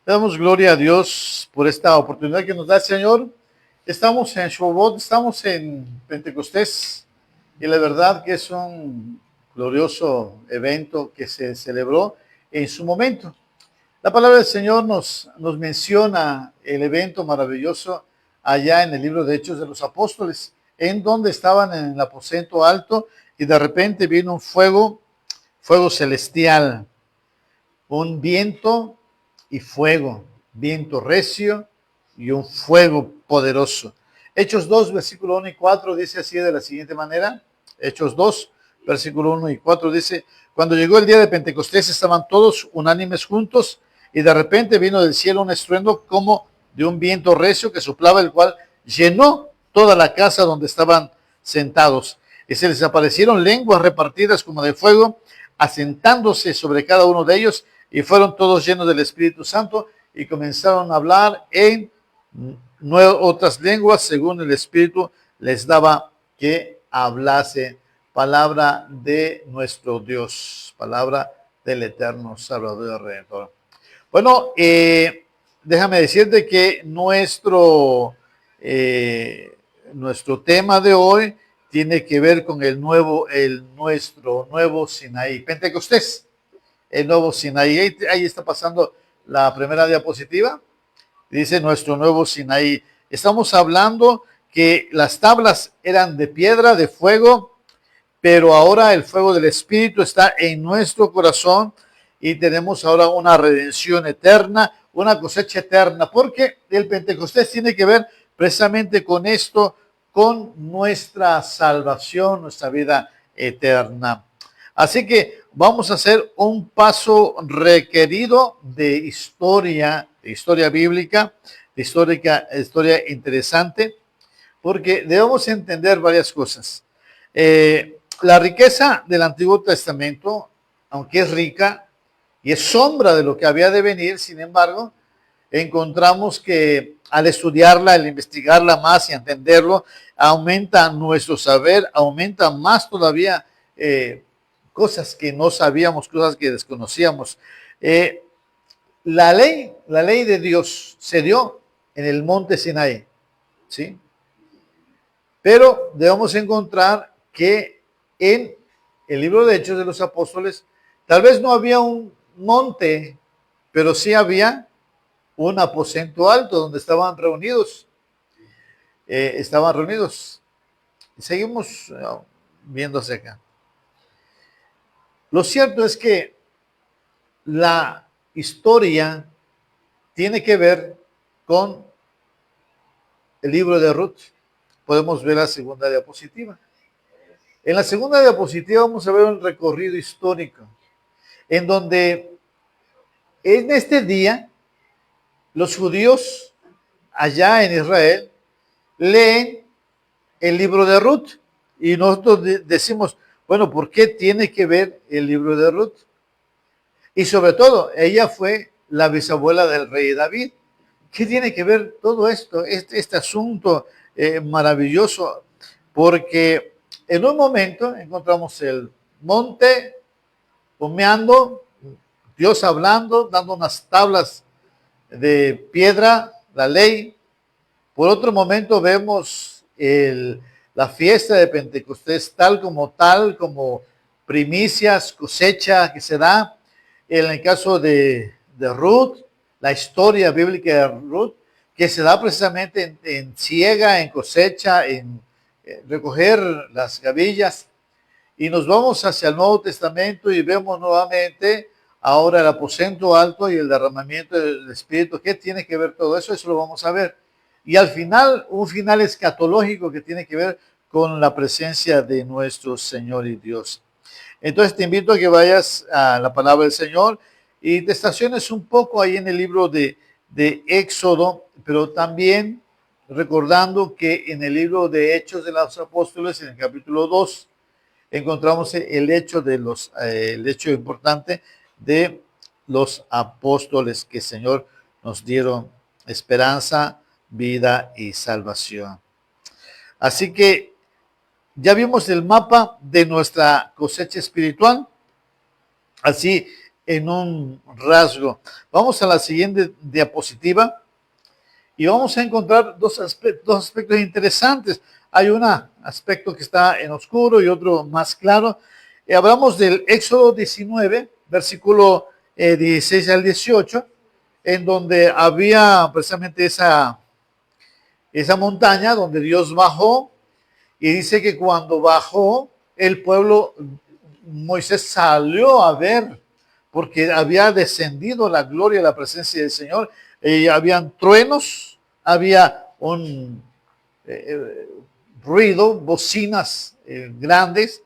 Damos gloria a Dios por esta oportunidad que nos da el Señor. Estamos en Shavuot, estamos en Pentecostés y la verdad que es un glorioso evento que se celebró en su momento. La palabra del Señor nos menciona el evento maravilloso allá en el libro de Hechos de los Apóstoles, en donde estaban en el aposento alto y de repente vino un fuego celestial, un viento y fuego, viento recio y un fuego poderoso. Hechos 2, versículo 1 y 4 dice así de la siguiente manera. Hechos 2, versículo 1 y 4 dice: cuando llegó el día de Pentecostés estaban todos unánimes juntos y de repente vino del cielo un estruendo como de un viento recio que soplaba, el cual llenó toda la casa donde estaban sentados. Y se les aparecieron lenguas repartidas como de fuego, asentándose sobre cada uno de ellos, y fueron todos llenos del Espíritu Santo y comenzaron a hablar en otras lenguas según el Espíritu les daba que hablase. Palabra de nuestro Dios, palabra del eterno Salvador y Redentor. Bueno, déjame decirte que nuestro tema de hoy tiene que ver con nuestro nuevo Sinaí, Pentecostés, el nuevo Sinaí. Ahí está pasando la primera diapositiva. Dice nuestro nuevo Sinaí. Estamos hablando que las tablas eran de piedra, de fuego, pero ahora el fuego del Espíritu está en nuestro corazón y tenemos ahora una redención eterna, una cosecha eterna, porque el Pentecostés tiene que ver precisamente con esto, con nuestra salvación, nuestra vida eterna. Así que vamos a hacer un paso requerido de historia bíblica, de historia interesante, porque debemos entender varias cosas. La riqueza del Antiguo Testamento, aunque es rica y es sombra de lo que había de venir, sin embargo, encontramos que al estudiarla, al investigarla más y entenderlo, aumenta nuestro saber, aumenta más todavía cosas que no sabíamos, cosas que desconocíamos. La ley de Dios se dio en el monte Sinaí, ¿sí? Pero debemos encontrar que en el libro de Hechos de los Apóstoles, tal vez no había un monte, pero sí había un aposento alto donde estaban reunidos. Seguimos viendo hacia acá. Lo cierto es que la historia tiene que ver con el libro de Ruth. Podemos ver la segunda diapositiva. En la segunda diapositiva vamos a ver un recorrido histórico en donde en este día los judíos allá en Israel leen el libro de Ruth y nosotros decimos, bueno, ¿por qué tiene que ver el libro de Ruth? Y sobre todo, ella fue la bisabuela del rey David. ¿Qué tiene que ver todo esto, este asunto maravilloso? Porque en un momento encontramos el monte humeando, Dios hablando, dando unas tablas de piedra, la ley. Por otro momento vemos la fiesta de Pentecostés tal, como primicias, cosecha que se da. En el caso de Ruth, la historia bíblica de Ruth, que se da precisamente en siega, en cosecha, en recoger las gavillas. Y nos vamos hacia el Nuevo Testamento y vemos nuevamente ahora el aposento alto y el derramamiento del Espíritu. ¿Qué tiene que ver todo eso? Eso lo vamos a ver. Y al final, un final escatológico que tiene que ver con la presencia de nuestro Señor y Dios. Entonces te invito a que vayas a la palabra del Señor y te estaciones un poco ahí en el libro de Éxodo, pero también recordando que en el libro de Hechos de los Apóstoles, en el capítulo 2, encontramos el hecho importante de los apóstoles que el Señor nos dieron esperanza, vida y salvación. Así que Ya vimos el mapa de nuestra cosecha espiritual, así en un rasgo. Vamos a la siguiente diapositiva y vamos a encontrar dos aspectos interesantes. Hay un aspecto que está en oscuro y otro más claro. Hablamos del Éxodo 19, versículo 16 al 18, en donde había precisamente esa montaña donde Dios bajó, y dice que cuando bajó el pueblo, Moisés salió a ver, porque había descendido la gloria y la presencia del Señor. Habían truenos, había un ruido, bocinas grandes.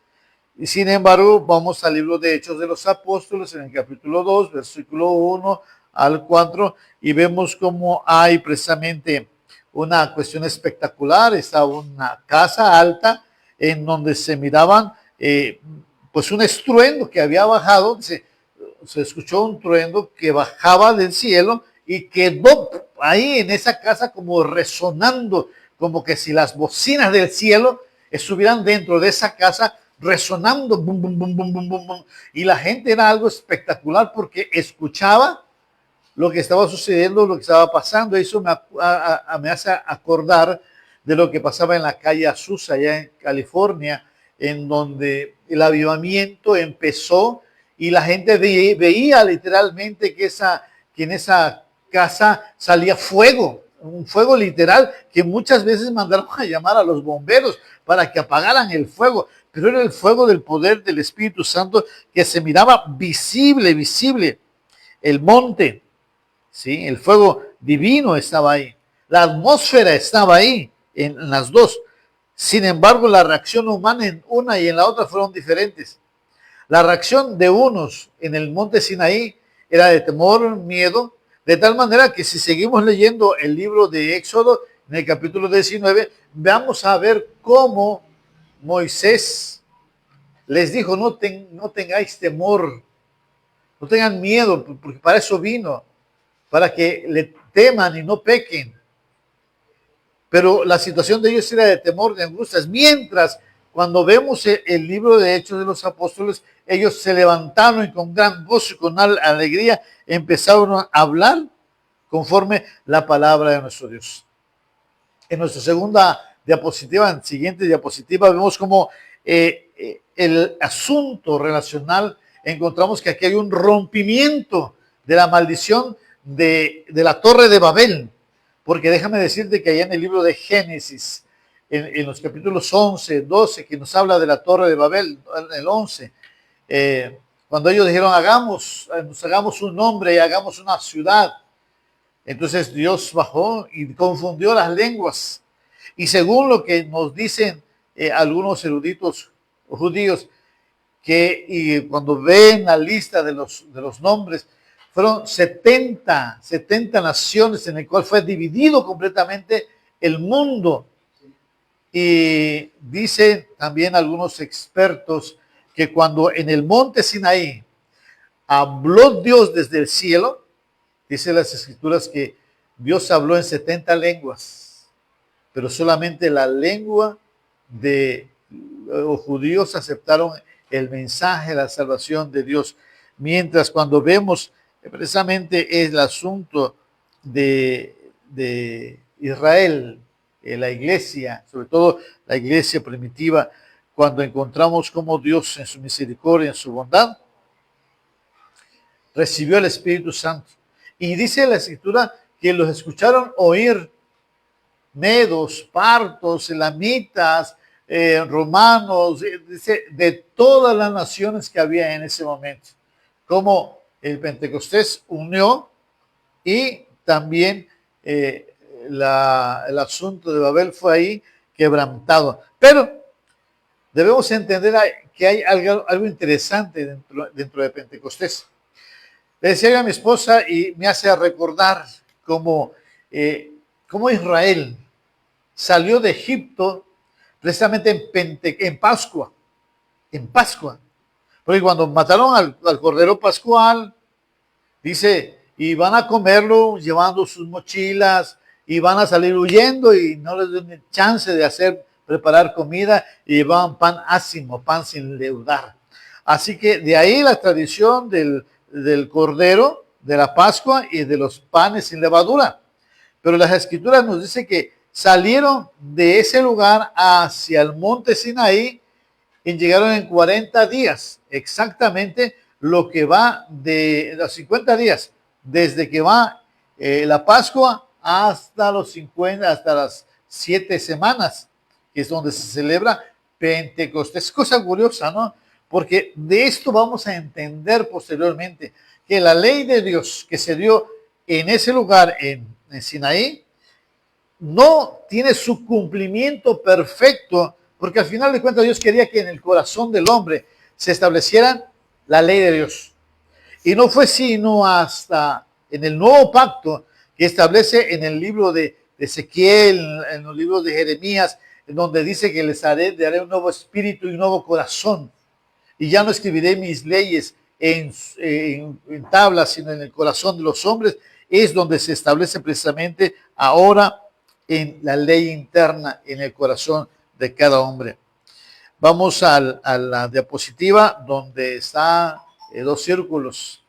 Y sin embargo, vamos al libro de Hechos de los Apóstoles, en el capítulo 2, versículo 1 al 4, y vemos cómo hay precisamente una cuestión espectacular. Estaba una casa alta en donde se miraban pues un estruendo que había bajado. Se escuchó un truendo que bajaba del cielo y quedó ahí en esa casa como resonando, como que si las bocinas del cielo estuvieran dentro de esa casa resonando, bum, bum, bum, bum, bum, bum, bum. Y la gente era algo espectacular porque escuchaba lo que estaba sucediendo, lo que estaba pasando. Eso me hace acordar de lo que pasaba en la calle Azusa, allá en California, en donde el avivamiento empezó y la gente veía literalmente que en esa casa salía fuego, un fuego literal, que muchas veces mandaron a llamar a los bomberos para que apagaran el fuego, pero era el fuego del poder del Espíritu Santo que se miraba visible. El monte, ¿sí? El fuego divino estaba ahí, la atmósfera estaba ahí en las dos. Sin embargo, la reacción humana en una y en la otra fueron diferentes. La reacción de unos en el monte Sinaí era de temor, miedo, de tal manera que si seguimos leyendo el libro de Éxodo, en el capítulo 19, vamos a ver cómo Moisés les dijo: no tengáis temor, no tengan miedo, porque para eso vino, para que le teman y no pequen. Pero la situación de ellos era de temor, de angustias. Mientras, cuando vemos el libro de Hechos de los Apóstoles, ellos se levantaron y con gran gozo y con alegría empezaron a hablar conforme la palabra de nuestro Dios. En nuestra segunda diapositiva, en siguiente diapositiva, vemos como el asunto relacional, encontramos que aquí hay un rompimiento de la maldición de la Torre de Babel. Porque déjame decirte que allá en el libro de Génesis, en los capítulos 11, 12, que nos habla de la Torre de Babel, el 11, cuando ellos dijeron: nos hagamos un nombre y hagamos una ciudad. Entonces Dios bajó y confundió las lenguas. Y según lo que nos dicen algunos eruditos judíos, y cuando ven la lista de los nombres, fueron 70 naciones en el cual fue dividido completamente el mundo. Y dicen también algunos expertos que cuando en el monte Sinaí habló Dios desde el cielo, dice las escrituras que Dios habló en 70 lenguas, pero solamente la lengua de los judíos aceptaron el mensaje de la salvación de Dios. Mientras cuando vemos precisamente el asunto de Israel, la iglesia, sobre todo la iglesia primitiva, cuando encontramos cómo Dios en su misericordia, en su bondad, recibió el Espíritu Santo. Y dice la escritura que los escucharon oír medos, partos, elamitas, romanos, dice, de todas las naciones que había en ese momento. Como el Pentecostés unió y también el asunto de Babel fue ahí quebrantado. Pero debemos entender que hay algo interesante dentro de Pentecostés. Le decía a mi esposa y me hace recordar cómo Israel salió de Egipto precisamente en Pascua. Porque cuando mataron al Cordero Pascual, dice, y van a comerlo llevando sus mochilas y van a salir huyendo y no les den chance de hacer preparar comida y llevaban pan ácimo, pan sin leudar. Así que de ahí la tradición del cordero, de la Pascua y de los panes sin levadura. Pero las escrituras nos dicen que salieron de ese lugar hacia el monte Sinaí y llegaron en 40 días, exactamente lo que va de los 50 días, desde que va la Pascua hasta los 50, hasta las 7 semanas, que es donde se celebra Pentecostés. Es cosa curiosa, ¿no? Porque de esto vamos a entender posteriormente que la ley de Dios que se dio en ese lugar, en Sinaí, no tiene su cumplimiento perfecto, porque al final de cuentas Dios quería que en el corazón del hombre se estableciera la ley de Dios. Y no fue sino hasta en el nuevo pacto que establece en el libro de Ezequiel, en los libros de Jeremías, en donde dice que les daré un nuevo espíritu y un nuevo corazón. Y ya no escribiré mis leyes en tablas, sino en el corazón de los hombres. Es donde se establece precisamente ahora en la ley interna, en el corazón de cada hombre. Vamos a la diapositiva donde está dos círculos.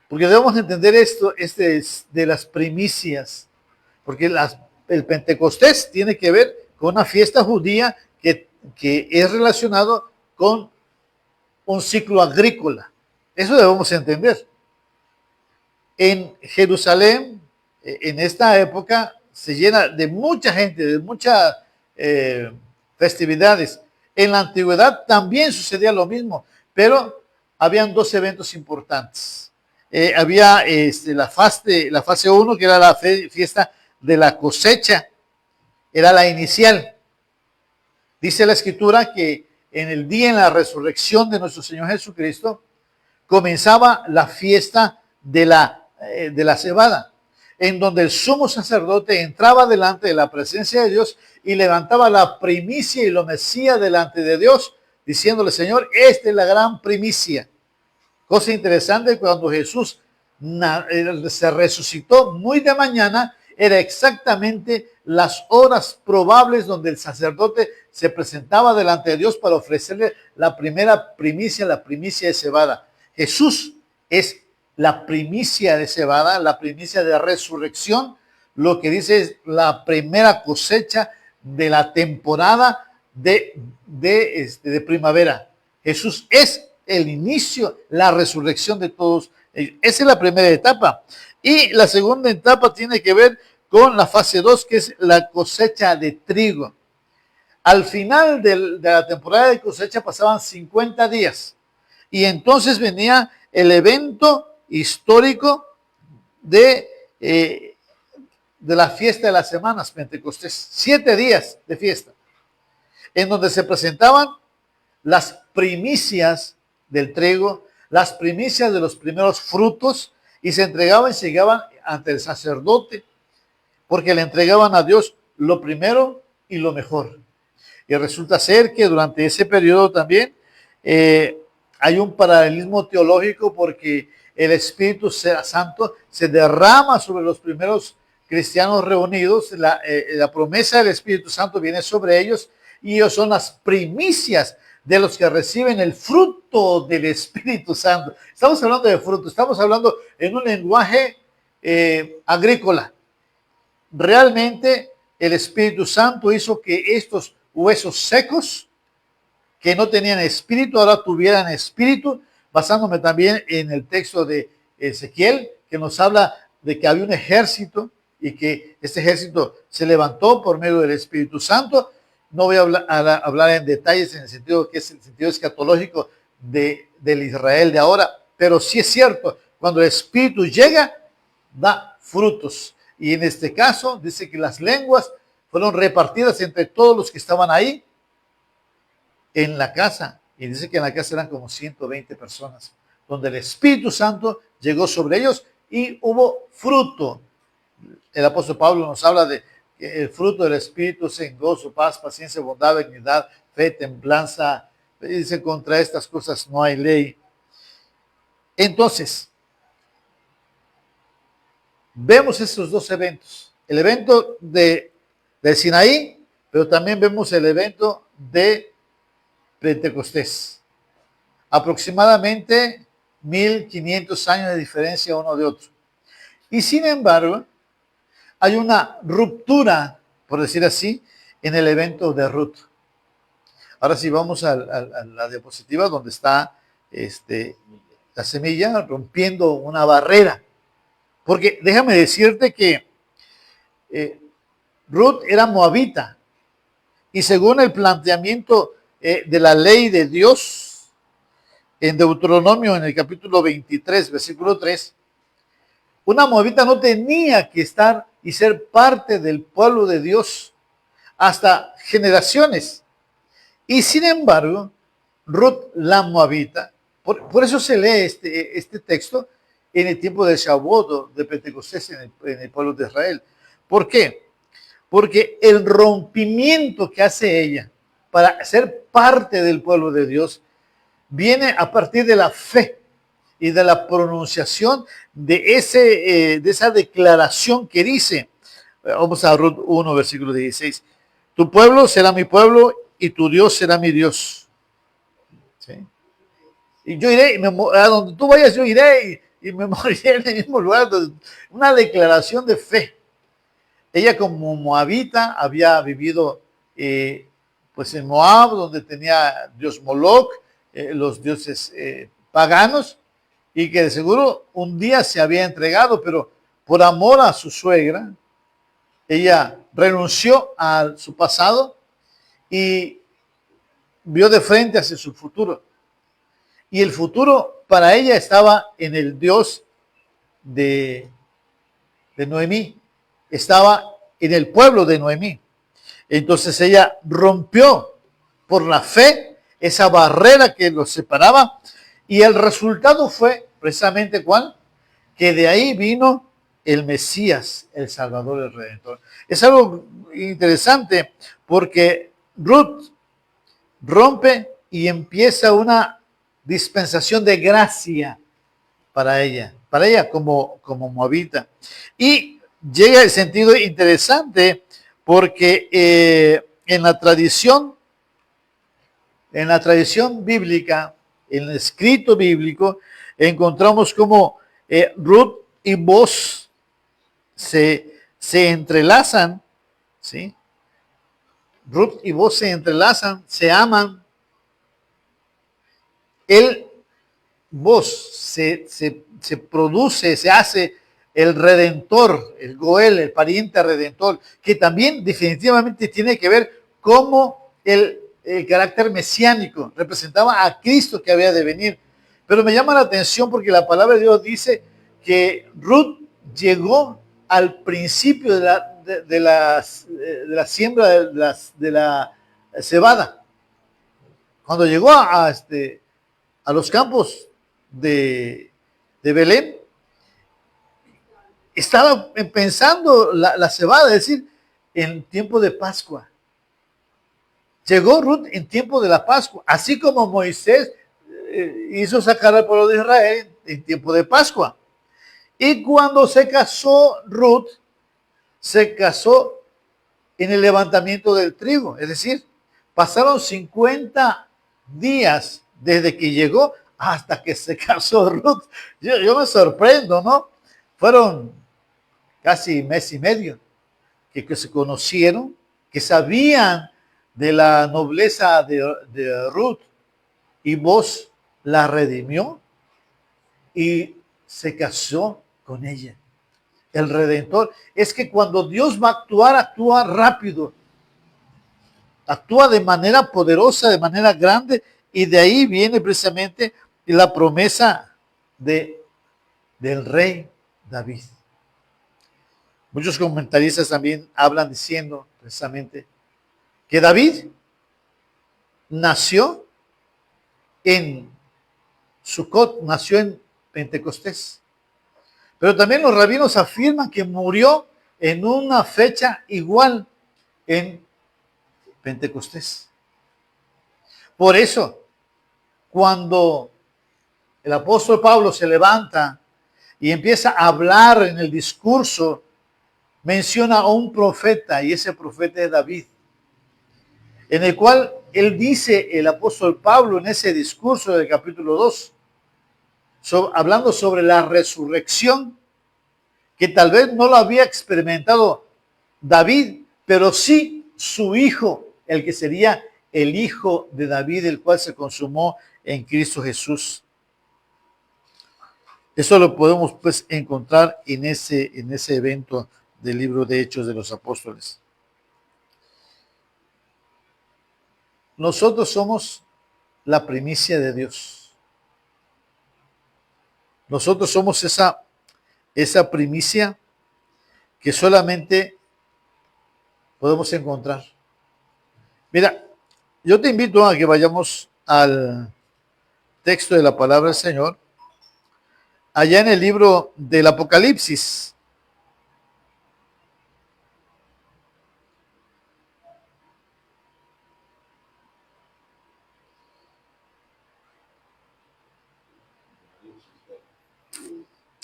Porque debemos entender esto, este es de las primicias, porque el Pentecostés tiene que ver con una fiesta judía que es relacionado con un ciclo agrícola. Eso debemos entender. En Jerusalén, en esta época, se llena de mucha gente, de muchas festividades. En la antigüedad también sucedía lo mismo, pero habían dos eventos importantes. Había la fase 1, que era la fiesta de la cosecha, era la inicial. Dice la Escritura que en el día en la resurrección de nuestro Señor Jesucristo comenzaba la fiesta de la cebada, en donde el sumo sacerdote entraba delante de la presencia de Dios y levantaba la primicia y lo mecía delante de Dios, diciéndole: Señor, esta es la gran primicia. Cosa interesante, cuando Jesús se resucitó muy de mañana, era exactamente las horas probables donde el sacerdote se presentaba delante de Dios para ofrecerle la primera primicia, la primicia de cebada. Jesús es la primicia de cebada, la primicia de resurrección, lo que dice es la primera cosecha de la temporada de primavera. Jesús es el inicio, la resurrección de todos ellos. Esa es la primera etapa. Y la segunda etapa tiene que ver con la fase 2, que es la cosecha de trigo. Al final de la temporada de cosecha pasaban 50 días. Y entonces venía el evento histórico de la fiesta de las semanas, Pentecostés. 7 días de fiesta, en donde se presentaban las primicias del trigo, las primicias de los primeros frutos, y se entregaban y se llegaban ante el sacerdote, porque le entregaban a Dios lo primero y lo mejor. Y resulta ser que durante ese periodo también hay un paralelismo teológico, porque el Espíritu Santo se derrama sobre los primeros cristianos reunidos. La promesa del Espíritu Santo viene sobre ellos, y ellos son las primicias de los que reciben el fruto del Espíritu Santo. Estamos hablando de fruto, estamos hablando en un lenguaje agrícola. Realmente el Espíritu Santo hizo que estos huesos secos, que no tenían espíritu, ahora tuvieran espíritu, basándome también en el texto de Ezequiel, que nos habla de que había un ejército y que este ejército se levantó por medio del Espíritu Santo. No voy a hablar en detalles en el sentido que es el sentido escatológico del Israel de ahora, pero sí es cierto, cuando el Espíritu llega, da frutos. Y en este caso dice que las lenguas fueron repartidas entre todos los que estaban ahí en la casa. Y dice que en la casa eran como 120 personas, donde el Espíritu Santo llegó sobre ellos y hubo fruto. El apóstol Pablo nos habla de que el fruto del Espíritu es en gozo, paz, paciencia, bondad, benignidad, fe, templanza. Dice: contra estas cosas no hay ley. Entonces, vemos estos dos eventos. El evento de Sinaí pero también vemos el evento de Pentecostés. Aproximadamente 1500 años de diferencia uno de otro. Y sin embargo, hay una ruptura, por decir así, en el evento de Ruth. Ahora sí vamos a la diapositiva donde está la semilla rompiendo una barrera. Porque déjame decirte que Ruth era moabita y según el planteamiento de la ley de Dios en Deuteronomio en el capítulo 23, versículo 3, una moabita no tenía que estar y ser parte del pueblo de Dios hasta generaciones. Y sin embargo, Ruth la moabita, por eso se lee este texto en el tiempo del Shavuot, de Pentecostés en el pueblo de Israel. ¿Por qué? Porque el rompimiento que hace ella para ser parte del pueblo de Dios viene a partir de la fe y de la pronunciación de esa declaración que dice, vamos a Ruth 1, versículo 16, tu pueblo será mi pueblo y tu Dios será mi Dios. ¿Sí? Y yo iré, a donde tú vayas yo iré y me moriré en el mismo lugar. Una declaración de fe. Ella como moabita había vivido pues en Moab, donde tenía Dios Moloch, los dioses paganos, y que de seguro un día se había entregado, pero por amor a su suegra, ella renunció a su pasado y vio de frente hacia su futuro. Y el futuro para ella estaba en el Dios de Noemí, estaba en el pueblo de Noemí. Entonces ella rompió por la fe esa barrera que los separaba y el resultado fue precisamente ¿cuál? Que de ahí vino el Mesías, el Salvador, el Redentor. Es algo interesante porque Ruth rompe y empieza una dispensación de gracia para ella como moabita. Y llega el sentido interesante porque en la tradición bíblica, en el escrito bíblico, encontramos como Ruth y Boaz se entrelazan, ¿sí? Ruth y Boaz se entrelazan, se aman. Boaz se produce, se hace el redentor, el Goel, el pariente redentor, que también definitivamente tiene que ver como el carácter mesiánico, representaba a Cristo que había de venir. Pero me llama la atención porque la palabra de Dios dice que Ruth llegó al principio de la siembra de la cebada. Cuando llegó a los campos de Belén, estaba pensando la cebada, es decir, en tiempo de Pascua. Llegó Ruth en tiempo de la Pascua, así como Moisés hizo sacar al pueblo de Israel en tiempo de Pascua. Y cuando se casó Ruth, se casó en el levantamiento del trigo, es decir, pasaron 50 días desde que llegó hasta que se casó Ruth. Yo me sorprendo, ¿no? Fueron casi mes y medio que se conocieron, que sabían de la nobleza de Ruth, y Boaz la redimió y se casó con ella. El Redentor. Es que cuando Dios va a actuar, actúa rápido, actúa de manera poderosa, de manera grande, y de ahí viene precisamente la promesa del rey David. Muchos comentaristas también hablan diciendo precisamente que David nació en Sucot, nació en Pentecostés. Pero también los rabinos afirman que murió en una fecha igual en Pentecostés. Por eso, cuando el apóstol Pablo se levanta y empieza a hablar en el discurso, menciona a un profeta y ese profeta es David. en el cual él dice, el apóstol Pablo, en ese discurso del capítulo 2, hablando sobre la resurrección, que tal vez no lo había experimentado David, pero sí su hijo, el que sería el hijo de David, el cual se consumó en Cristo Jesús. Eso lo podemos pues encontrar en ese evento del libro de Hechos de los Apóstoles. Nosotros somos la primicia de Dios. Nosotros somos esa primicia que solamente podemos encontrar. Mira, yo te invito a que vayamos al texto de la palabra del Señor, allá en el libro del Apocalipsis.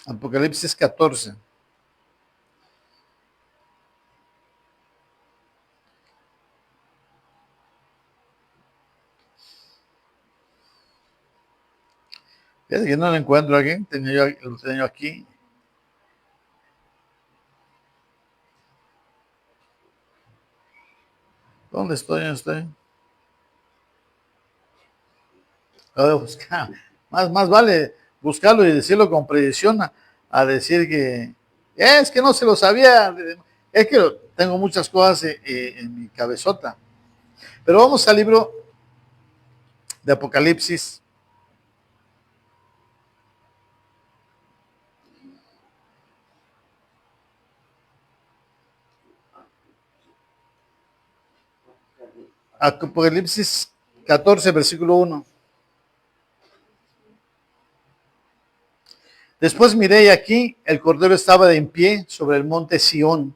Apocalipsis 14. Fíjate que no lo encuentro aquí, lo tengo aquí. ¿Dónde estoy? ¿Dónde estoy? Voy a buscar. Más vale buscarlo y decirlo con precisión a decir que es que no se lo sabía. Es que tengo muchas cosas en mi cabezota. Pero vamos al libro de Apocalipsis. Apocalipsis 14, versículo 1. Después miré y aquí el Cordero estaba de en pie sobre el monte Sión,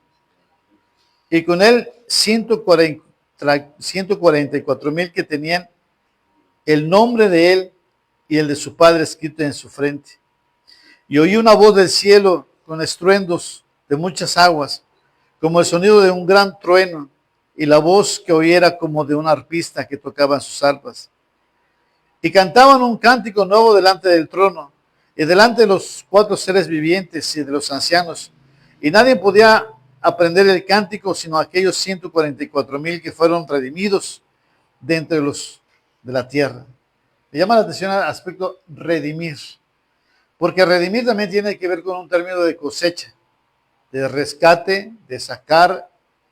y con él 144,000 que tenían el nombre de él y el de su padre escrito en su frente. Y oí una voz del cielo con estruendos de muchas aguas, como el sonido de un gran trueno, y la voz que oí era como de un arpista que tocaba sus arpas. Y cantaban un cántico nuevo delante del trono, y delante de los 4 seres vivientes y de los ancianos. Y nadie podía aprender el cántico sino aquellos 144,000 que fueron redimidos de entre los de la tierra. Me llama la atención el aspecto redimir, porque redimir también tiene que ver con un término de cosecha, de rescate, de sacar,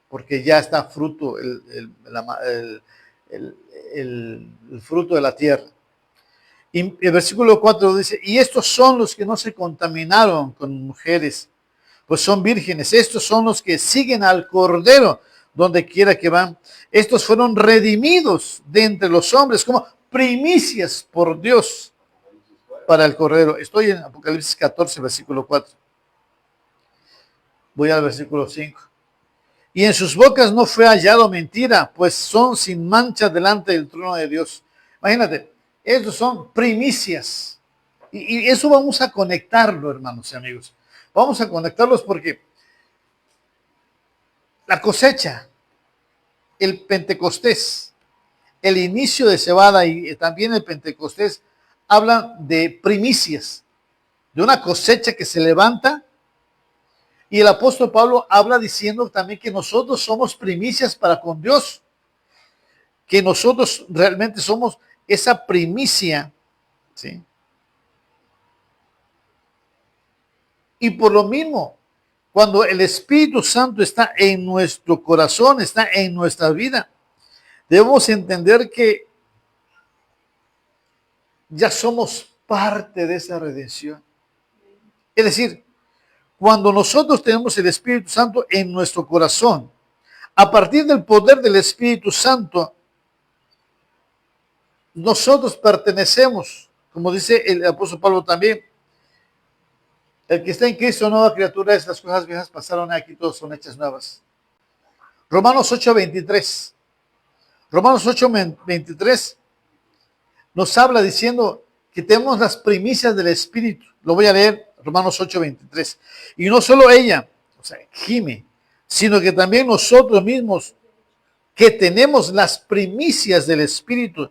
porque ya está fruto, el fruto de la tierra. Y el versículo 4 dice, y estos son los que no se contaminaron con mujeres, pues son vírgenes. Estos son los que siguen al Cordero donde quiera que van. Estos fueron redimidos de entre los hombres como primicias por Dios para el Cordero. Estoy en Apocalipsis 14, versículo 4. Voy al versículo 5. Y en sus bocas no fue hallado mentira, pues son sin mancha delante del trono de Dios. Imagínate, estos son primicias. Y eso vamos a conectarlo, hermanos y amigos. Vamos a conectarlos porque la cosecha, el Pentecostés, el inicio de cebada y también el Pentecostés hablan de primicias, de una cosecha que se levanta. Y el apóstol Pablo habla diciendo también que nosotros somos primicias para con Dios, que nosotros realmente somos esa primicia, ¿sí? Y por lo mismo, cuando el Espíritu Santo está en nuestro corazón, está en nuestra vida, debemos entender que ya somos parte de esa redención. Es decir, cuando nosotros tenemos el Espíritu Santo en nuestro corazón, a partir del poder del Espíritu Santo, nosotros pertenecemos, como dice el apóstol Pablo también, el que está en Cristo, nueva criatura es, las cosas viejas pasaron, aquí todas son hechas nuevas. Romanos 8:23. Romanos 8:23 nos habla diciendo que tenemos las primicias del Espíritu. Lo voy a leer, Romanos 8:23. Y no solo ella, o sea, Jime, sino que también nosotros mismos que tenemos las primicias del Espíritu,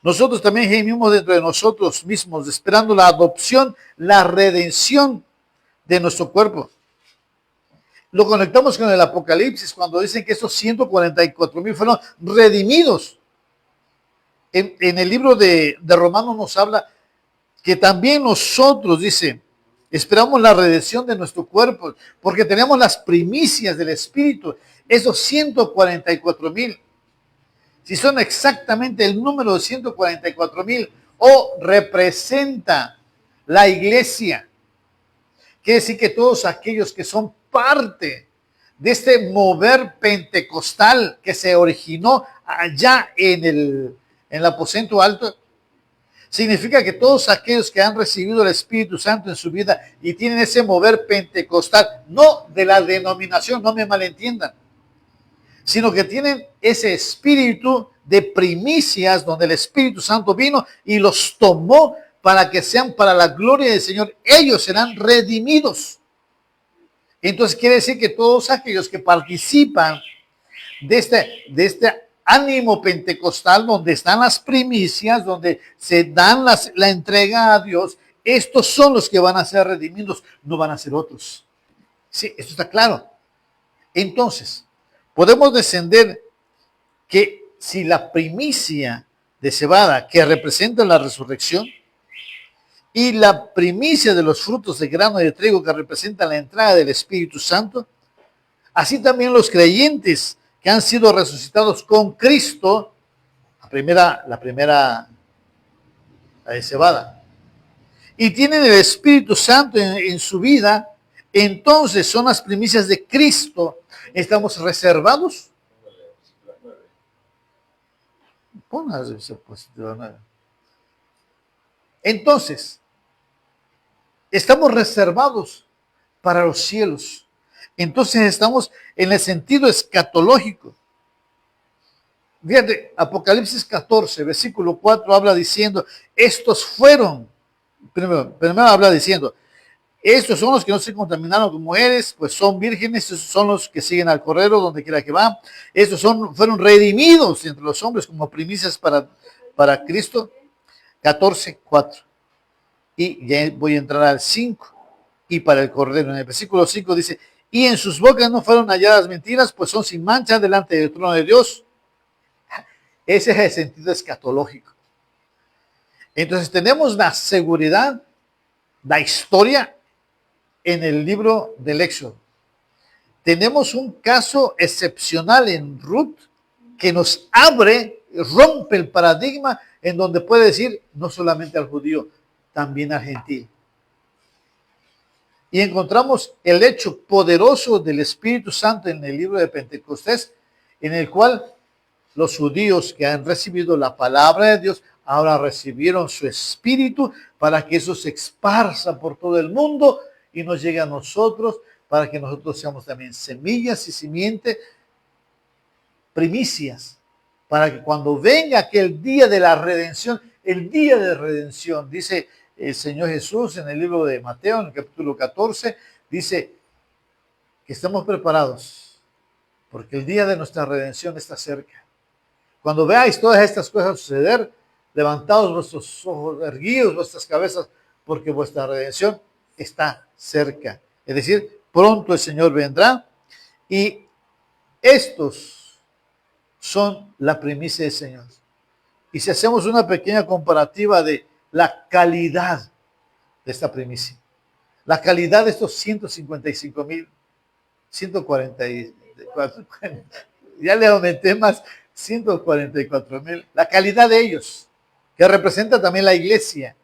nosotros también gemimos dentro de nosotros mismos, esperando la adopción, la redención de nuestro cuerpo. Lo conectamos con el Apocalipsis cuando dicen que esos 144,000 fueron redimidos. En el libro de Romanos nos habla que también nosotros, dice, esperamos la redención de nuestro cuerpo, porque tenemos las primicias del Espíritu, esos 144,000. Si son exactamente el número de 144,000, o representa la iglesia, quiere decir que todos aquellos que son parte de este mover pentecostal que se originó allá en el aposento alto, significa que todos aquellos que han recibido el Espíritu Santo en su vida y tienen ese mover pentecostal, no de la denominación, no me malentiendan, sino que tienen ese espíritu de primicias donde el Espíritu Santo vino y los tomó para que sean para la gloria del Señor. Ellos serán redimidos. Entonces quiere decir que todos aquellos que participan de este ánimo pentecostal, donde están las primicias, donde se dan la entrega a Dios, estos son los que van a ser redimidos, no van a ser otros. Sí, esto está claro. Entonces, podemos descender que si la primicia de cebada, que representa la resurrección, y la primicia de los frutos de grano de trigo, que representa la entrada del Espíritu Santo, así también los creyentes que han sido resucitados con Cristo, la primera de cebada, y tienen el Espíritu Santo en su vida, entonces son las primicias de Cristo. Estamos reservados. Pon la diapositiva 9. Entonces, estamos reservados para los cielos. Entonces estamos en el sentido escatológico. Fíjate, Apocalipsis 14, versículo 4 habla diciendo, estos fueron, primero habla diciendo, estos son los que no se contaminaron con mujeres, pues son vírgenes, estos son los que siguen al Cordero donde quiera que van. Estos fueron redimidos entre los hombres como primicias para Cristo. 14, 4. Y ya voy a entrar al 5. Y para el Cordero. En el versículo 5 dice, y en sus bocas no fueron halladas mentiras, pues son sin mancha delante del trono de Dios. Ese es el sentido escatológico. Entonces tenemos la seguridad, la historia en el libro del Éxodo. Tenemos un caso excepcional en Ruth que nos rompe el paradigma en donde puede decir no solamente al judío, también al gentil. Y encontramos el hecho poderoso del Espíritu Santo en el libro de Pentecostés, en el cual los judíos que han recibido la palabra de Dios ahora recibieron su espíritu para que eso se esparza por todo el mundo y nos llegue a nosotros, para que nosotros seamos también semillas y simiente, primicias, para que cuando venga aquel día de la redención, el día de redención, dice el Señor Jesús en el libro de Mateo, en el capítulo 14, dice que estamos preparados, porque el día de nuestra redención está cerca. Cuando veáis todas estas cosas suceder, levantaos vuestros ojos, erguidos vuestras cabezas, porque vuestra redención está cerca. Es decir, pronto el Señor vendrá y estos son la primicia del Señor. Y si hacemos una pequeña comparativa de la calidad de esta primicia, la calidad de estos 155,000, 144, ya le aumenté más, 144,000, la calidad de ellos, que representa también la iglesia,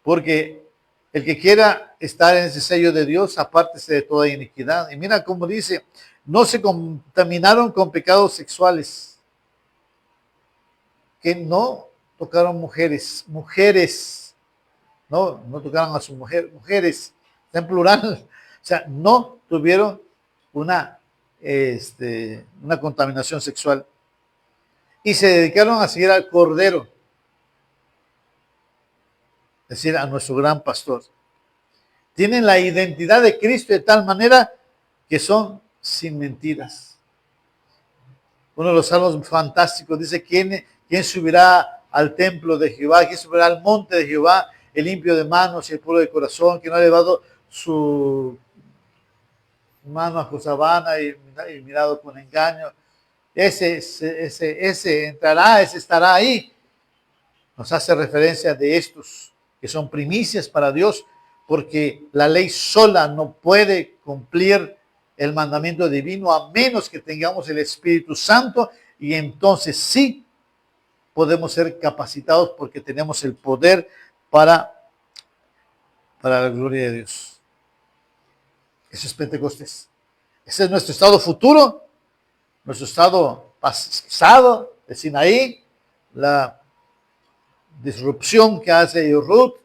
porque el que quiera estar en ese sello de Dios, apártese de toda iniquidad. Y mira cómo dice, no se contaminaron con pecados sexuales, que no tocaron mujeres, no tocaron a su mujer, mujeres, está en plural, o sea, no tuvieron una contaminación sexual. Y se dedicaron a seguir al Cordero, es decir, a nuestro gran pastor. Tienen la identidad de Cristo de tal manera que son sin mentiras. Uno de los salmos fantásticos dice, ¿quién subirá al templo de Jehová? ¿Quién subirá al monte de Jehová? El limpio de manos y el puro de corazón, que no ha elevado su mano a cosa vana y mirado con engaño. Ese entrará, ese estará ahí. Nos hace referencia de estos que son primicias para Dios, porque la ley sola no puede cumplir el mandamiento divino a menos que tengamos el Espíritu Santo, y entonces sí podemos ser capacitados porque tenemos el poder para la gloria de Dios. Eso es Pentecostés. Ese es nuestro estado futuro, nuestro estado pasado de Sinaí, la disrupción que hace Ruth,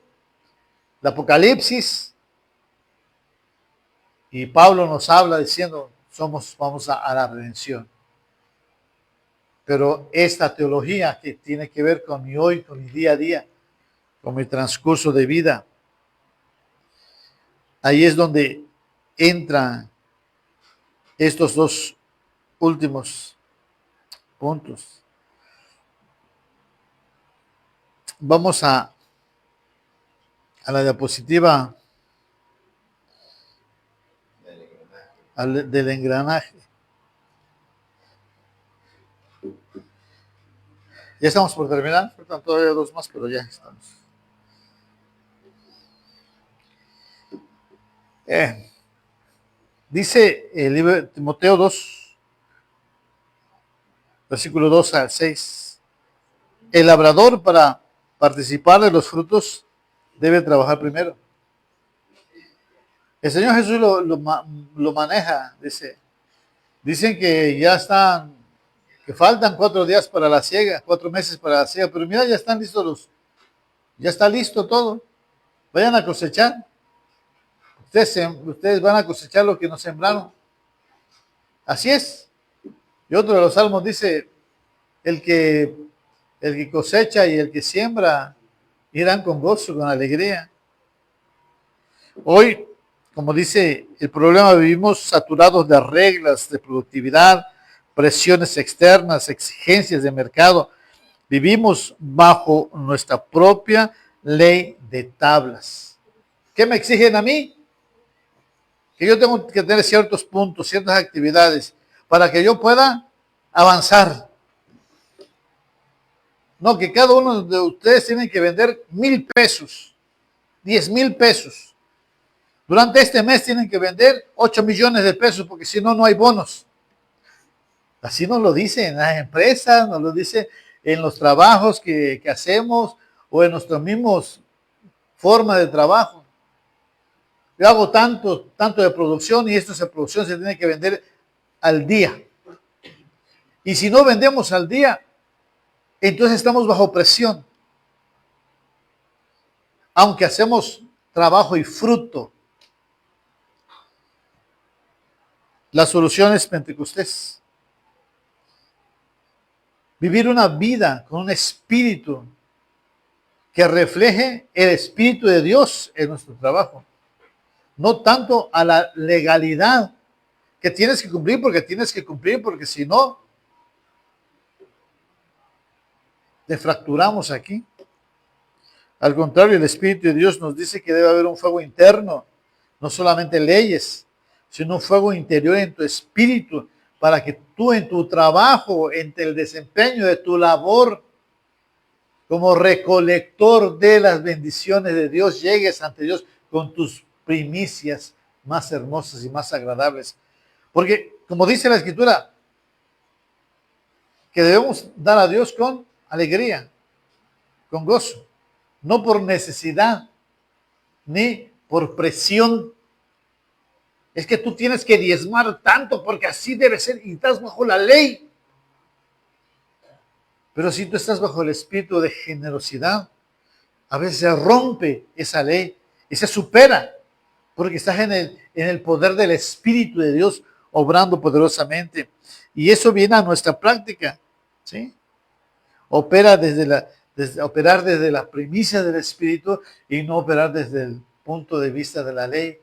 el Apocalipsis, y Pablo nos habla diciendo, vamos a la redención. Pero esta teología que tiene que ver con mi hoy, con mi día a día, con mi transcurso de vida, ahí es donde entran estos dos últimos puntos. Vamos a la diapositiva del engranaje. Ya estamos por terminar, faltan todavía dos más, pero ya estamos. Dice el libro de Timoteo 2, versículo 2 al 6. El labrador, para participar de los frutos, debe trabajar primero. El Señor Jesús lo maneja, dice. Dicen que ya están, que faltan 4 días para la siega, 4 meses para la siega, pero mira, ya están listos ya está listo todo. Vayan a cosechar. Ustedes van a cosechar lo que no sembraron. Así es. Y otro de los salmos dice, el que cosecha y el que siembra irán con gozo, con alegría. Hoy, como dice el problema, vivimos saturados de reglas de productividad, presiones externas, exigencias de mercado. Vivimos bajo nuestra propia ley de tablas. ¿Qué me exigen a mí? Que yo tengo que tener ciertos puntos, ciertas actividades, para que yo pueda avanzar. No, que cada uno de ustedes tiene que vender 1,000 pesos, 10,000 pesos. Durante este mes tienen que vender 8 millones de pesos, porque si no, no hay bonos. Así nos lo dicen las empresas, nos lo dicen en los trabajos que hacemos o en nuestros mismos forma de trabajo. Yo hago tanto de producción y esto de producción se tiene que vender al día. Y si no vendemos al día, entonces estamos bajo presión. Aunque hacemos trabajo y fruto. La solución es Pentecostés. Vivir una vida con un espíritu que refleje el Espíritu de Dios en nuestro trabajo. No tanto a la legalidad que tienes que cumplir porque si no, te fracturamos aquí. Al contrario, el Espíritu de Dios nos dice que debe haber un fuego interno, no solamente leyes, sino un fuego interior en tu espíritu, para que tú en tu trabajo, en el desempeño de tu labor, como recolector de las bendiciones de Dios, llegues ante Dios con tus primicias más hermosas y más agradables. Porque, como dice la Escritura, que debemos dar a Dios con alegría, con gozo, no por necesidad, ni por presión. Es que tú tienes que diezmar tanto porque así debe ser y estás bajo la ley. Pero si tú estás bajo el espíritu de generosidad, a veces se rompe esa ley y se supera porque estás en el poder del Espíritu de Dios obrando poderosamente. Y eso viene a nuestra práctica, ¿sí? Operar desde la primicia del Espíritu y no operar desde el punto de vista de la ley,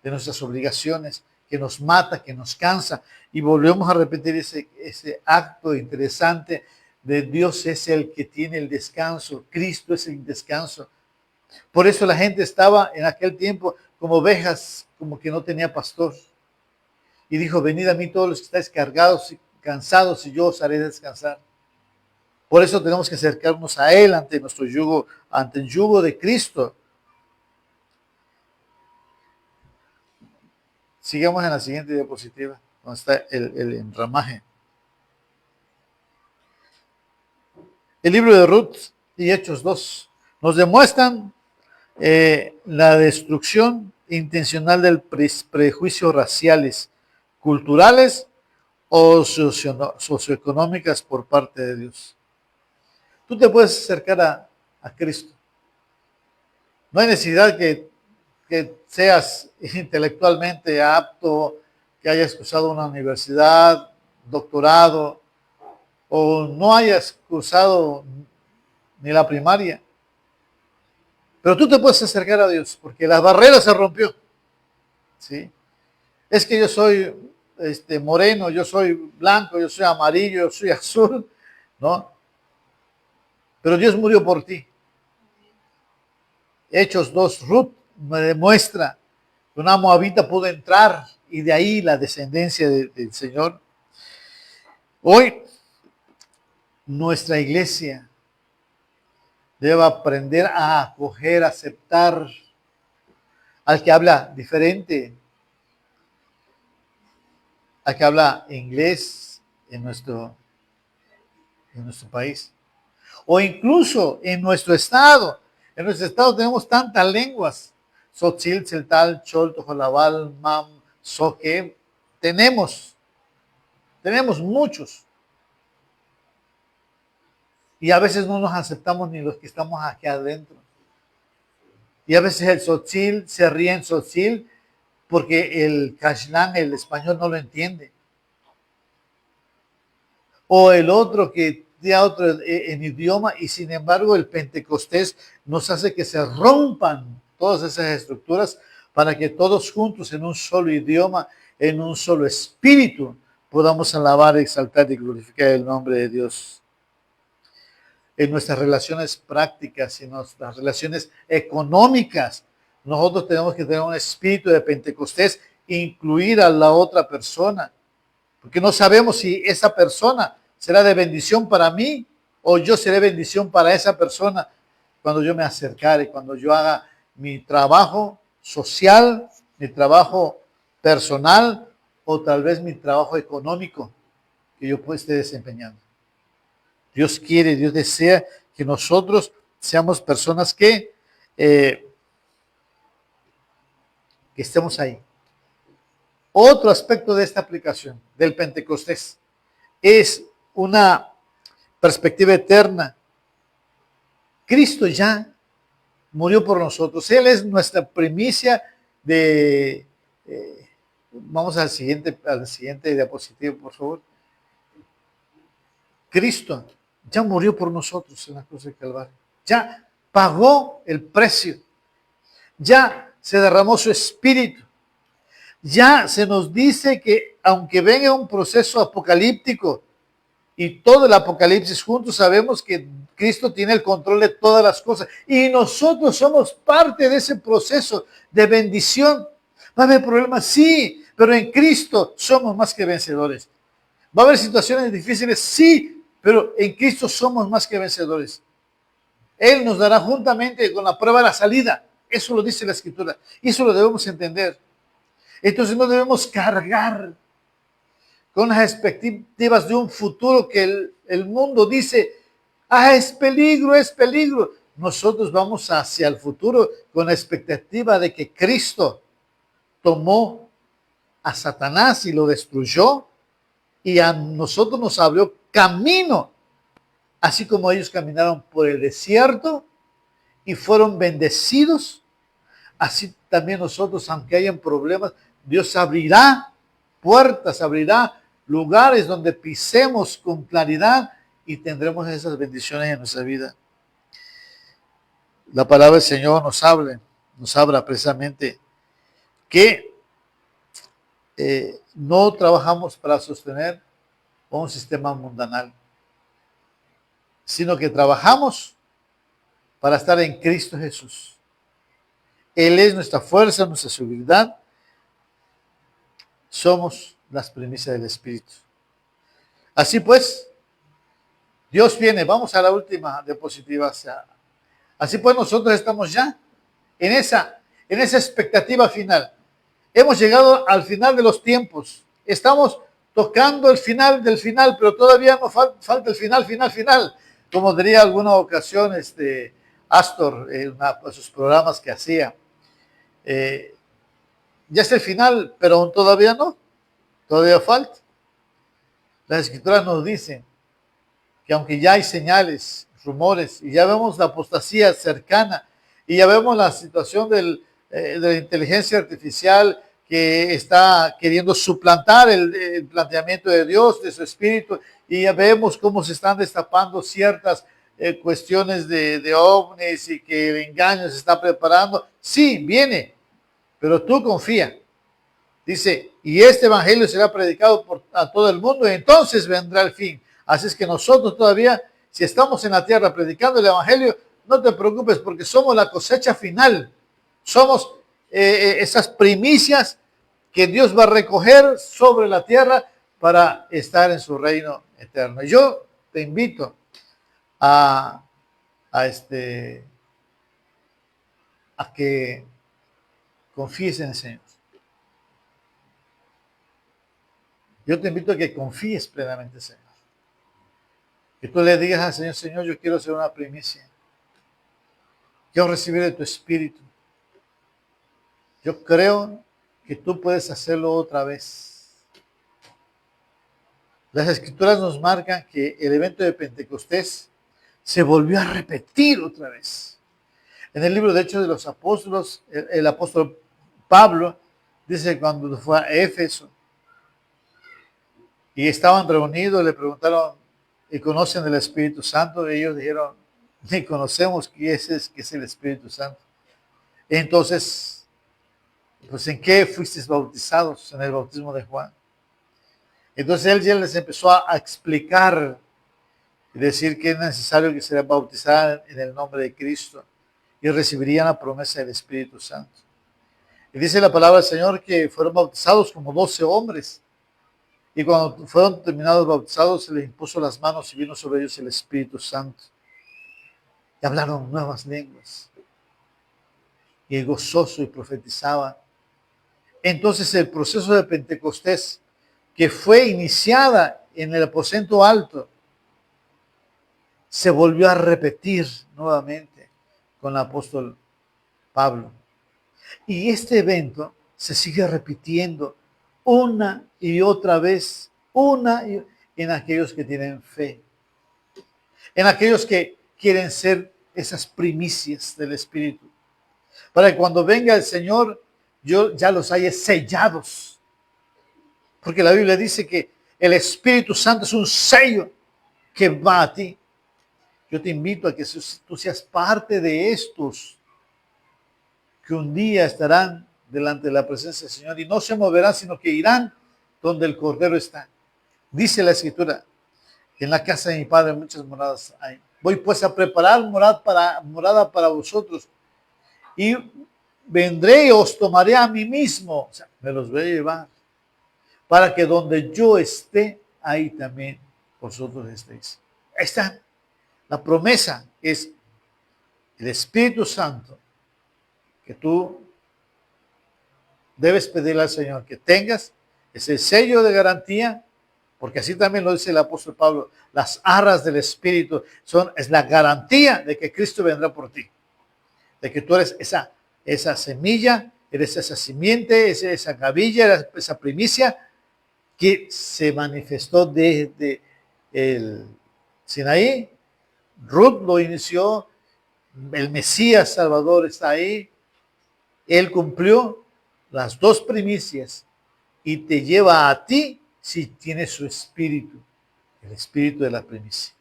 de nuestras obligaciones, que nos mata, que nos cansa. Y volvemos a repetir ese acto interesante de Dios es el que tiene el descanso, Cristo es el descanso. Por eso la gente estaba en aquel tiempo como ovejas, como que no tenía pastor. Y dijo, venid a mí todos los que estáis cargados y cansados y yo os haré descansar. Por eso tenemos que acercarnos a Él ante nuestro yugo, ante el yugo de Cristo. Sigamos en la siguiente diapositiva, donde está el enramaje. El libro de Ruth y Hechos 2 nos demuestran la destrucción intencional del prejuicios raciales, culturales o socioeconómicas por parte de Dios. Tú te puedes acercar a Cristo. No hay necesidad que seas intelectualmente apto, que hayas cursado una universidad, doctorado, o no hayas cursado ni la primaria. Pero tú te puedes acercar a Dios porque la barrera se rompió. ¿Sí? Es que yo soy moreno, yo soy blanco, yo soy amarillo, yo soy azul, ¿no? Pero Dios murió por ti. Hechos 2, Ruth me demuestra que una moabita pudo entrar y de ahí la descendencia del Señor. Hoy nuestra iglesia debe aprender a acoger, a aceptar al que habla diferente, al que habla inglés en nuestro país. O incluso en nuestro estado. En nuestro estado tenemos tantas lenguas. Tzotzil, Tzeltal, Chol, Tojolabal, Mam, Soque. Tenemos muchos. Y a veces no nos aceptamos ni los que estamos aquí adentro. Y a veces el Tzotzil se ríe en Tzotzil porque el Cashlán, el español, no lo entiende. O el otro que da otro en idioma y sin embargo el Pentecostés nos hace que se rompan todas esas estructuras para que todos juntos en un solo idioma, en un solo espíritu, podamos alabar, exaltar y glorificar el nombre de Dios. En nuestras relaciones prácticas y en nuestras relaciones económicas, nosotros tenemos que tener un espíritu de Pentecostés, incluir a la otra persona, porque no sabemos si esa persona será de bendición para mí o yo seré bendición para esa persona cuando yo me acercare, cuando yo haga mi trabajo social, mi trabajo personal o tal vez mi trabajo económico que yo esté desempeñando. Dios quiere, Dios desea que nosotros seamos personas que estemos ahí. Otro aspecto de esta aplicación del Pentecostés es una perspectiva eterna. Cristo ya murió por nosotros. Él es nuestra primicia de... vamos al siguiente diapositiva, por favor. Cristo ya murió por nosotros en la cruz del Calvario. Ya pagó el precio. Ya se derramó su espíritu. Ya se nos dice que aunque venga un proceso apocalíptico y todo el apocalipsis juntos, sabemos que Cristo tiene el control de todas las cosas y nosotros somos parte de ese proceso de bendición. ¿Va a haber problemas? Sí, pero en Cristo somos más que vencedores. ¿Va a haber situaciones difíciles? Sí, pero en Cristo somos más que vencedores. Él nos dará juntamente con la prueba la salida. Eso lo dice la Escritura y eso lo debemos entender. Entonces no debemos cargar con las expectativas de un futuro que el mundo dice, es peligro, es peligro. Nosotros vamos hacia el futuro con la expectativa de que Cristo tomó a Satanás y lo destruyó y a nosotros nos abrió camino, así como ellos caminaron por el desierto y fueron bendecidos, así también nosotros, aunque hayan problemas, Dios abrirá puertas, abrirá lugares donde pisemos con claridad y tendremos esas bendiciones en nuestra vida. La palabra del Señor nos habla precisamente que no trabajamos para sostener un sistema mundanal, sino que trabajamos para estar en Cristo Jesús. Él es nuestra fuerza, nuestra seguridad. Somos las primicias del Espíritu. Así pues, Dios viene. Vamos a la última diapositiva. Así pues, nosotros estamos ya en esa expectativa final. Hemos llegado al final de los tiempos. Estamos tocando el final del final, pero todavía nos falta el final. Como diría alguna ocasión Astor en uno de sus programas que hacía. Ya es el final, pero aún todavía no. Todavía falta. Las Escrituras nos dicen que aunque ya hay señales, rumores, y ya vemos la apostasía cercana, y ya vemos la situación de la inteligencia artificial que está queriendo suplantar el planteamiento de Dios, de su espíritu, y ya vemos cómo se están destapando ciertas cuestiones de ovnis y que el engaño se está preparando. Sí, viene, pero tú confía. Dice, y este evangelio será predicado a todo el mundo y entonces vendrá el fin. Así es que nosotros todavía, si estamos en la tierra predicando el evangelio, no te preocupes porque somos la cosecha final. Somos esas primicias que Dios va a recoger sobre la tierra para estar en su reino eterno. Y yo te invito a que confíes en el Señor. Yo te invito a que confíes plenamente, Señor. Que tú le digas al Señor, Señor, yo quiero ser una primicia. Quiero recibir de tu espíritu. Yo creo que tú puedes hacerlo otra vez. Las Escrituras nos marcan que el evento de Pentecostés se volvió a repetir otra vez. En el libro de Hechos de los Apóstoles, el apóstol Pablo dice que cuando fue a Éfeso y estaban reunidos, le preguntaron, ¿y conocen el Espíritu Santo? Y ellos dijeron, ni conocemos qué es el Espíritu Santo. Entonces, pues ¿en qué fuisteis bautizados? En el bautismo de Juan. Entonces él ya les empezó a explicar y decir que es necesario que se bautizaran en el nombre de Cristo y recibirían la promesa del Espíritu Santo. Y dice la palabra del Señor que fueron bautizados como 12 hombres. Y cuando fueron terminados bautizados, se les impuso las manos y vino sobre ellos el Espíritu Santo. Y hablaron nuevas lenguas. Y gozoso y profetizaban. Entonces el proceso de Pentecostés, que fue iniciada en el aposento alto, se volvió a repetir nuevamente con el apóstol Pablo. Y este evento se sigue repitiendo una y otra vez, en aquellos que tienen fe, en aquellos que quieren ser esas primicias del Espíritu, para que cuando venga el Señor, yo ya los haya sellados, porque la Biblia dice que el Espíritu Santo es un sello que va a ti. Yo te invito a que tú seas parte de estos que un día estarán delante de la presencia del Señor y no se moverán, sino que irán donde el Cordero está. Dice la Escritura, que en la casa de mi Padre muchas moradas hay. Voy pues a preparar morada para vosotros y vendré y os tomaré a mí mismo. O sea, me los voy a llevar para que donde yo esté, ahí también vosotros estéis. Ahí está. La promesa es el Espíritu Santo que tú debes pedirle al Señor que tengas ese sello de garantía, porque así también lo dice el apóstol Pablo, las arras del Espíritu es la garantía de que Cristo vendrá por ti, de que tú eres esa semilla, eres esa simiente, esa gavilla, esa primicia que se manifestó desde el Sinaí. Ruth lo inició, el Mesías Salvador está ahí, él cumplió las dos primicias y te lleva a ti si tienes su espíritu, el espíritu de la primicia.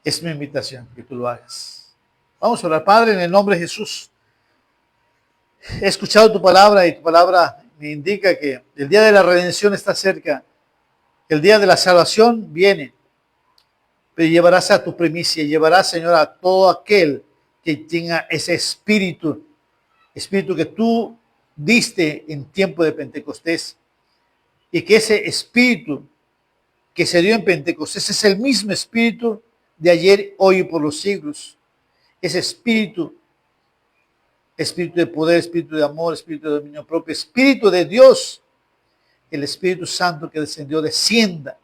Es mi invitación que tú lo hagas. Vamos a orar. Padre, en el nombre de Jesús. He escuchado tu palabra y tu palabra me indica que el día de la redención está cerca, el día de la salvación viene, pero llevarás a tu primicia, llevarás, Señor, a todo aquel que tenga ese espíritu que tú diste en tiempo de Pentecostés, y que ese espíritu que se dio en Pentecostés es el mismo espíritu de ayer, hoy y por los siglos. Ese espíritu de poder, espíritu de amor, espíritu de dominio propio, espíritu de Dios, el Espíritu Santo que descendió, descienda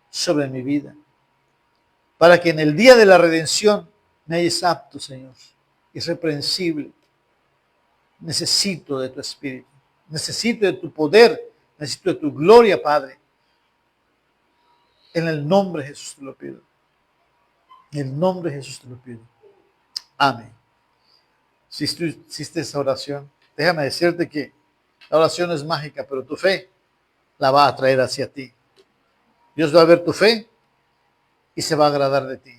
sobre mi vida, para que en el día de la redención me hayas apto, Señor, irreprensible. Necesito de tu espíritu, necesito de tu poder, necesito de tu gloria, Padre. En el nombre de Jesús te lo pido. En el nombre de Jesús te lo pido. Amén. Si tú hiciste esa oración, déjame decirte que la oración es mágica, pero tu fe la va a traer hacia ti. Dios va a ver tu fe y se va a agradar de ti.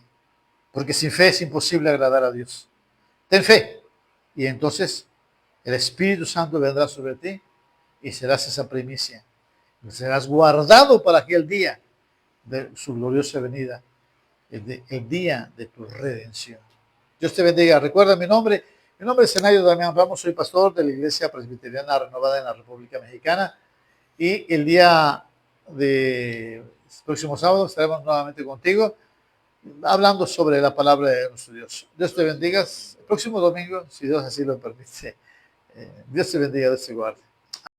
Porque sin fe es imposible agradar a Dios. Ten fe. Y entonces el Espíritu Santo vendrá sobre ti y serás esa primicia. Serás guardado para aquel día de su gloriosa venida, el día de tu redención. Dios te bendiga. Recuerda mi nombre. Mi nombre es Zenario Damián Ramos. Soy pastor de la Iglesia Presbiteriana Renovada en la República Mexicana. Y el día de próximo sábado estaremos nuevamente contigo hablando sobre la palabra de nuestro Dios. Dios te bendiga. El próximo domingo, si Dios así lo permite. Dios te bendiga, Dios te guarde.